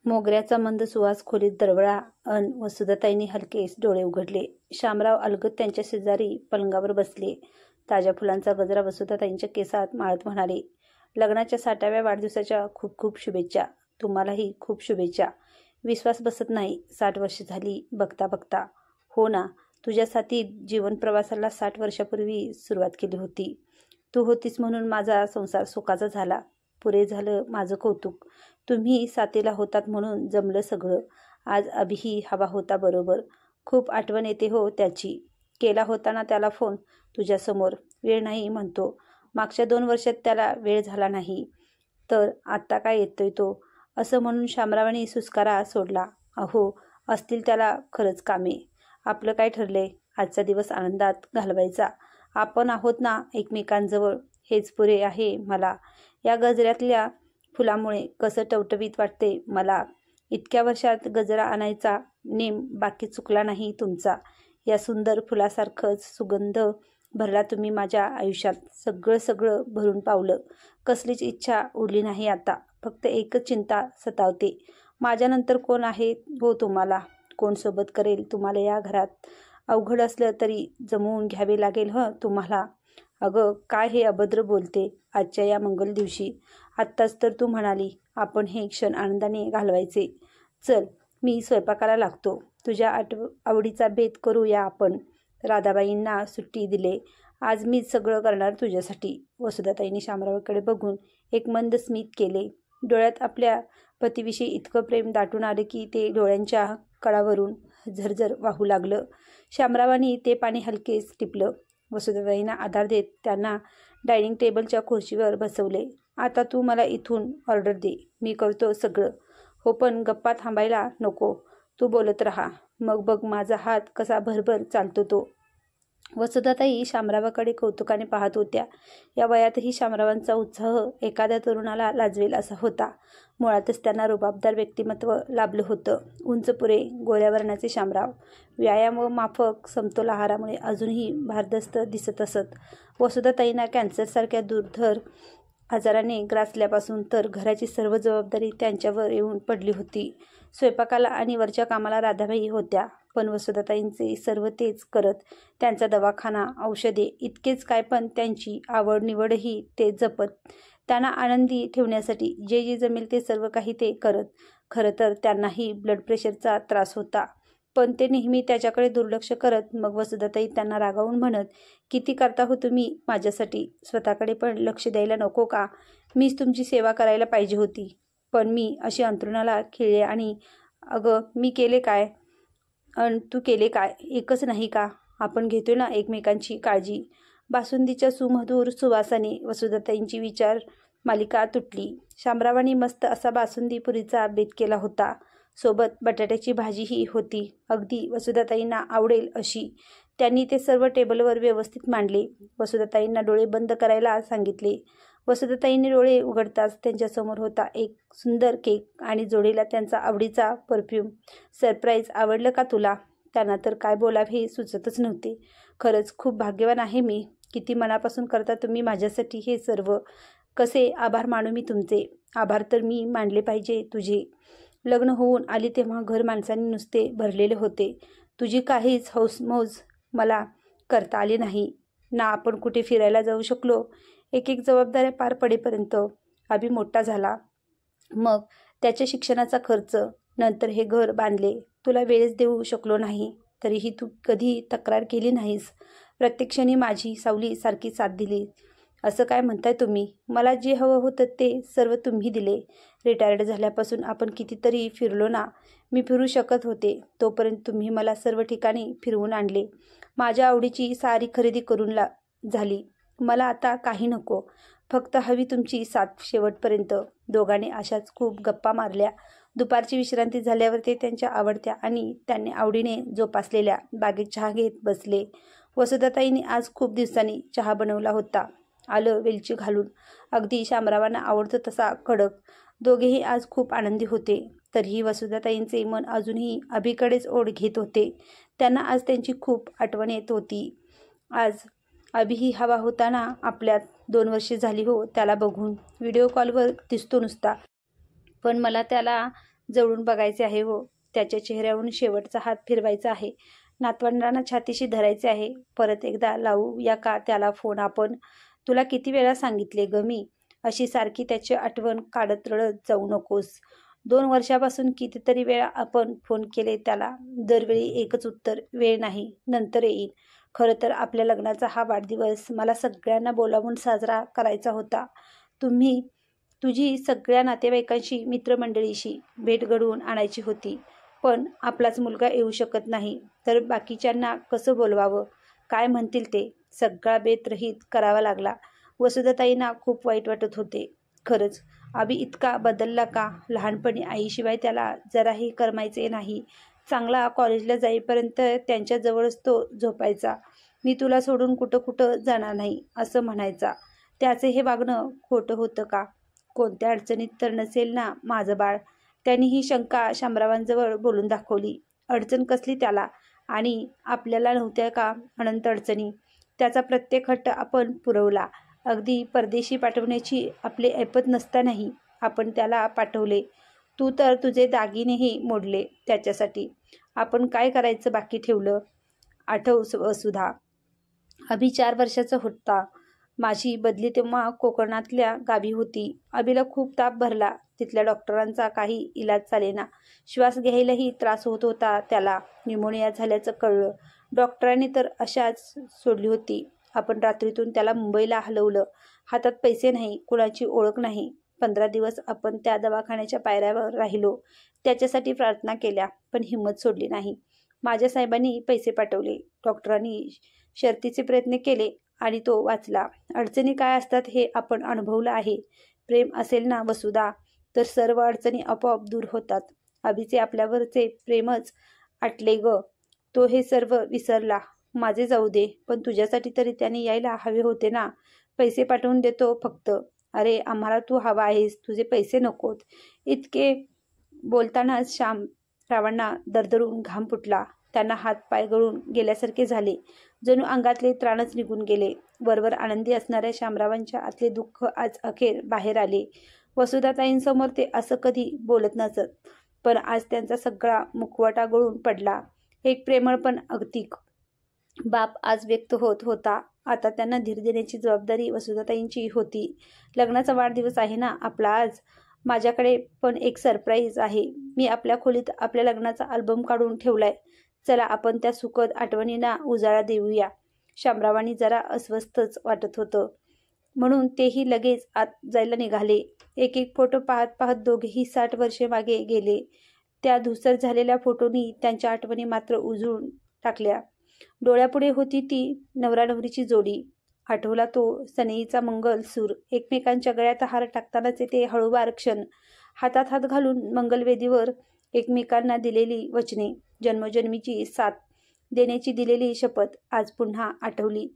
मोगऱ्याचा मंद सुवास खोलीत दरवळा अन वसुधाताईंनी हलकेच डोळे उघडले. शामराव अलगद त्यांच्या शेजारी पलंगावर बसले. ताज्या फुलांचा गजरा वसुधाताईंच्या केसात माळत म्हणाले, लग्नाच्या 60व्या वाढदिवसाच्या खूप खूप शुभेच्छा. तुम्हालाही खूप शुभेच्छा. विश्वास बसत नाही, 60 वर्ष झाली बघता बघता. हो ना, तुझ्या साथीत जीवनप्रवासाला 60 वर्षापूर्वी सुरुवात केली होती. तू होतीस म्हणून माझा संसार सुखाचा झाला. पुरे झालं माझं कौतुक. तुम्ही साथीला होतात म्हणून जमलं सगळं. आज अभिही हवा होता बरोबर. खूप आठवण येते हो त्याची. केला होता ना त्याला फोन तुझ्यासमोर. वेळ नाही म्हणतो. मागच्या 2 वर्षात त्याला वेळ झाला नाही, तर आत्ता काय येतोय तो, असं म्हणून शामरावांनी सुस्कारा सोडला. अहो, असतील त्याला खरंच कामे. आपलं काय ठरलंय? आजचा दिवस आनंदात घालवायचा. आपण आहोत ना एकमेकांजवळ, हेच पुरे आहे मला. या गजऱ्यातल्या फुलामुळे कसं टवटवीत वाटते मला. इतक्या वर्षात गजरा आणायचा नेम बाकी चुकला नाही तुमचा. या सुंदर फुलासारखंच सुगंध भरला तुम्ही माझ्या आयुष्यात. सगळं भरून पावलं. कसलीच इच्छा उरली नाही आता. फक्त एकच चिंता सतावते. माझ्यानंतर कोण आहे हो तुम्हाला? कोण सोबत करेल तुम्हाला या घरात? अवघड असलं तरी जमवून घ्यावे लागेल तुम्हाला. अगं, काय हे अभद्र बोलते आजच्या या मंगल दिवशी. आत्ताच तर तू म्हणाली आपण हे क्षण आनंदाने घालवायचे. चल, मी स्वयंपाकाला लागतो. तुझ्या आवडीचा बेत करूया आपण. राधाबाईंना सुट्टी दिले. आज मीच सगळं करणार तुझ्यासाठी. वसुधाताईंनी शामरावकडे बघून एक मंद स्मित केले. डोळ्यात आपल्या पतीविषयी इतकं प्रेम दाटून आलं की ते डोळ्यांच्या कडावरून झरझर वाहू लागलं. शामरावांनी ते पाणी हलकेच टिपलं. वसुधाताईंना आधार देत त्यांना डायनिंग टेबलच्या खुर्चीवर बसवले. आता तू मला इथून ऑर्डर दे, मी करतो सगळं. हो, पण गप्पा थांबायला नको. तू बोलत राहा. मग बघ माझा हात कसा भरभर चालतो तो. वसुधाताई शामरावाकडे कौतुकाने पाहत होत्या. या वयातही शामरावांचा उत्साह एखाद्या तरुणाला लाजवेल असा होता. मुळातच त्यांना रुबाबदार व्यक्तिमत्व लाभलं होतं. उंच पुरे गोऱ्या वर्णाचे शामराव व्यायाम व माफक समतोल आहारामुळे अजूनही भारदस्त दिसत असत. वसुधाताईंना कॅन्सरसारख्या दुर्धर आजाराने ग्रासल्यापासून तर घराची सर्व जबाबदारी त्यांच्यावर येऊन पडली होती. स्वयंपाकाला आणि वरच्या कामाला राधाबाई होत्या, पण वसुधाताईंचे सर्व तेच करत. त्यांचा दवाखाना, औषधे इतकेच काय, पण त्यांची आवड निवडही ते जपत. त्यांना आनंदी ठेवण्यासाठी जे जे जमेल ते सर्व काही ते करत. खरं तर त्यांनाही ब्लड प्रेशरचा त्रास होता, पण ते नेहमी त्याच्याकडे दुर्लक्ष करत. मग वसुधाताई त्यांना रागावून म्हणत, किती करता हो तुम्ही माझ्यासाठी? स्वतःकडे पण लक्ष द्यायला नको का? मीच तुमची सेवा करायला पाहिजे होती, पण मी अशी अंथरुणाला खिळले आणि अगं मी केले काय अन तू केले काय? एकच नाही का? आपण घेतोय ना एकमेकांची काळजी. बासुंदीच्या सुमधुर सुवासाने वसुधाताईंची विचार मालिका तुटली. शामरावांनी मस्त असा बासुंदी पुरीचा बेत केला होता. सोबत बटाट्याची भाजीही होती, अगदी वसुधाताईंना आवडेल अशी. त्यांनी ते सर्व टेबलवर व्यवस्थित मांडले. वसुधाताईंना डोळे बंद करायला सांगितले. वसुधाताईंनी डोळे उघडताच त्यांच्यासमोर होता एक सुंदर केक आणि जोडीला त्यांचा आवडीचा परफ्यूम. सरप्राईज आवडलं का तुला? त्यांना तर काय बोलावे हे सुचतच नव्हते. खरंच खूप भाग्यवान आहे मी. किती मनापासून करता तुम्ही माझ्यासाठी हे सर्व. कसे आभार मानू मी तुमचे? आभार तर मी मानले पाहिजे तुझे. लग्न होऊन आली तेव्हा घर माणसांनी नुसते भरलेले होते. तुझी काहीच हौसमौज मला करता आली नाही ना. आपण कुठे फिरायला जाऊ शकलो. एक एक जबाबदाऱ्या पार पडेपर्यंत अभि मोठा झाला. मग त्याच्या शिक्षणाचा खर्च. नंतर हे घर बांधले. तुला वेळच देऊ शकलो नाही. तरीही तू कधी तक्रार केली नाहीस. प्रत्येक क्षणी माझी सावली सारखी साथ दिली. असं काय म्हणताय तुम्ही? मला जे हवं होतं ते सर्व तुम्ही दिले. रिटायर्ड झाल्यापासून आपण कितीतरी फिरलो ना. मी फिरू शकत होते तोपर्यंत तुम्ही मला सर्व ठिकाणी फिरवून आणले. माझ्या आवडीची सारी खरेदी करून झाली. मला आता काही नको. फक्त हवी तुमची साथ शेवटपर्यंत. दोघांनी अशाच खूप गप्पा मारल्या. दुपारची विश्रांती झाल्यावर ते त्यांच्या आवडत्या आणि त्यांनी आवडीने जोपासलेल्या बागेत चहा घेत बसले. वसुधाताईंनी आज खूप दिवसांनी चहा बनवला होता, आलं वेलची घालून. अगदी शामरावांना आवडतो तसा कडक. दोघेही आज खूप आनंदी होते. तरीही वसुधाताईंचे मन अजूनही अभिकडेच ओढ घेत होते. त्यांना आज त्यांची खूप आठवण येत होती. आज अभिही हवा होता ना आपल्यात. 2 वर्षे झाली हो त्याला बघून. व्हिडिओ कॉलवर दिसतो नुसता, पण मला त्याला जवळून बघायचे आहे हो. त्याच्या चेहऱ्यावरून शेवटचा हात फिरवायचा आहे. नातवंडांना छातीशी धरायचे आहे. परत एकदा लावूया का त्याला फोन आपण? तुला किती वेळा सांगितले ग मी, अशी सारखी त्याची आठवण काढत रडत जाऊ नकोस. 2 वर्षापासून कितीतरी वेळा आपण फोन केले त्याला. दरवेळी एकच उत्तर, वेळ नाही, नंतर येईन. खरं तर आपल्या लग्नाचा हा वाढदिवस मला सगळ्यांना बोलावून साजरा करायचा होता. तुझी सगळ्या नातेवाईकांशी, मित्रमंडळीशी भेट घडवून आणायची होती. पण आपलाच मुलगा येऊ शकत नाही तर बाकीच्यांना कसं बोलवावं? काय म्हणतील ते? सगळा बेत रहित करावा लागला. वसुधाताईंना खूप वाईट वाटत होते. खरंच अभि इतका बदलला का? लहानपणी आईशिवाय त्याला जराही करमायचे नाही. चांगला कॉलेजला जाईपर्यंत त्यांच्याजवळच तो झोपायचा. मी तुला सोडून कुठं कुठं जाणार नाही असं म्हणायचा. त्याचे हे वागणं खोटं होतं का? कोणत्या अडचणीत तर नसेल ना माझं बाळ? त्यांनी ही शंका शामरावांजवळ बोलून दाखवली. अडचण कसली त्याला? आणि आपल्याला नव्हत्या का अनंत अडचणी? त्याचा प्रत्येक हट्ट आपण पुरवला. अगदी परदेशी पाठवण्याची आपली ऐपत नसतानाही आपण त्याला पाठवले. तू तर तुझे दागिनेही मोडले त्याच्यासाठी. आपण काय करायचं बाकी ठेवलं? आठव वसुधा, अभि 4 वर्षाचा होता. माझी बदली तेव्हा कोकणातल्या गावी होती. अभिला खूप ताप भरला. तिथल्या डॉक्टरांचा काही इलाज चालेना. श्वास घ्यायलाही त्रास होत होता त्याला. न्यूमोनिया झाल्याचं कळलं. डॉक्टरांनी तर अशाच सोडली होती. आपण रात्रीतून त्याला मुंबईला हलवलं. हातात पैसे नाही, कुणाची ओळख नाही. 15 दिवस आपण त्या दवाखान्याच्या पायऱ्यावर राहिलो. त्याच्यासाठी प्रार्थना केल्या, पण हिंमत सोडली नाही. माझ्या साहेबांनी पैसे पाठवले. डॉक्टरांनी शर्थीचे प्रयत्न केले आणि तो वाचला. अडचणी काय असतात हे आपण अनुभवलं आहे. प्रेम असेल ना वसुधा, तर सर्व अडचणी आपोआप दूर होतात. अभिचे आपल्यावरचे प्रेमच आटले ग. तो हे सर्व विसरला. माझे जाऊ दे, पण तुझ्यासाठी तरी त्याने यायला हवे होते ना. पैसे पाठवून देतो फक्त. अरे आम्हाला तू हवा आहेस, तुझे पैसे नकोत. इतके बोलतानाच शामरावांना दरदरून घाम फुटला. त्यांना हात पाय गळून गेल्यासारखे झाले. जणू अंगातले त्राणच निघून गेले. वरवर आनंदी असणाऱ्या शामरावांच्या आतले दुःख आज अखेर बाहेर आले. वसुधाताईंसमोर ते असं कधी बोलत नसत, पण आज त्यांचा सगळा मुखवटा गळून पडला. एक प्रेमळ पण अगतिक बाप आज व्यक्त होत होता. आता त्यांना धीर देण्याची जबाबदारी वसुधाताईंची होती. लग्नाचा वाढदिवस आहे ना आपला आज. माझ्याकडे पण एक सरप्राईज आहे. मी आपल्या खोलीत आपल्या लग्नाचा अल्बम काढून ठेवलाय. चला आपण त्या सुखद आठवणींना उजाळा देऊया. शामरावांनी जरा अस्वस्थच वाटत होतं म्हणून तेही लगेच आत जायला निघाले. एक एक फोटो पाहत पाहत दोघेही 60 वर्षे मागे गेले. त्या धूसर झालेल्या फोटोनी त्यांच्या आठवणी मात्र उजळून टाकल्या. डोळ्यापुढे होती ती नवरा नवरीची जोडी. आठवला तो सनईचा मंगलसूर. एकमेकांच्या गळ्यात हार टाकतानाचे ते हळूवार क्षण. हातात हात घालून मंगलवेदीवर एकमेकांना दिलेली वचने. जन्मोजन्मीची साथ देण्याची दिलेली शपथ आज पुन्हा आठवली.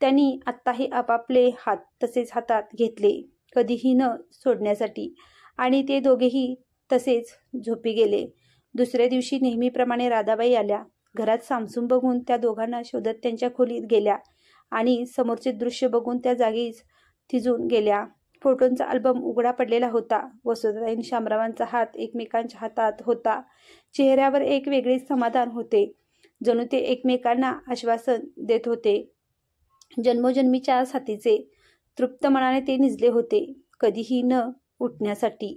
त्यांनी आत्ताही आपापले हात तसेच हातात घेतले, कधीही न सोडण्यासाठी. आणि ते दोघेही तसेच झोपी गेले. दुसऱ्या दिवशी नेहमीप्रमाणे राधाबाई आल्या. घरात सामसूम बघून त्या दोघांना शोधत त्यांच्या खोलीत गेल्या आणि समोरचे दृश्य बघून त्या जागीच थिजून गेल्या. फोटोंचा अल्बम उघडा पडलेला होता. वसुधाताईं शामरावांचा हात एकमेकांच्या हातात होता. चेहऱ्यावर एक वेगळेच समाधान होते. जणू ते एकमेकांना आश्वासन देत होते. जन्मोजन्मीच्या साथीचे. तृप्त मनाने ते निजले होते, कधीही न उठण्यासाठी.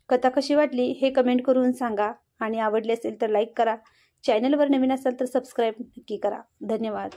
कथा कशी वाटली हे कमेंट करून सांगा आणि आवडली असेल तर लाईक करा. चॅनलवर नवीन असाल तर सबस्क्राईब नक्की करा. धन्यवाद.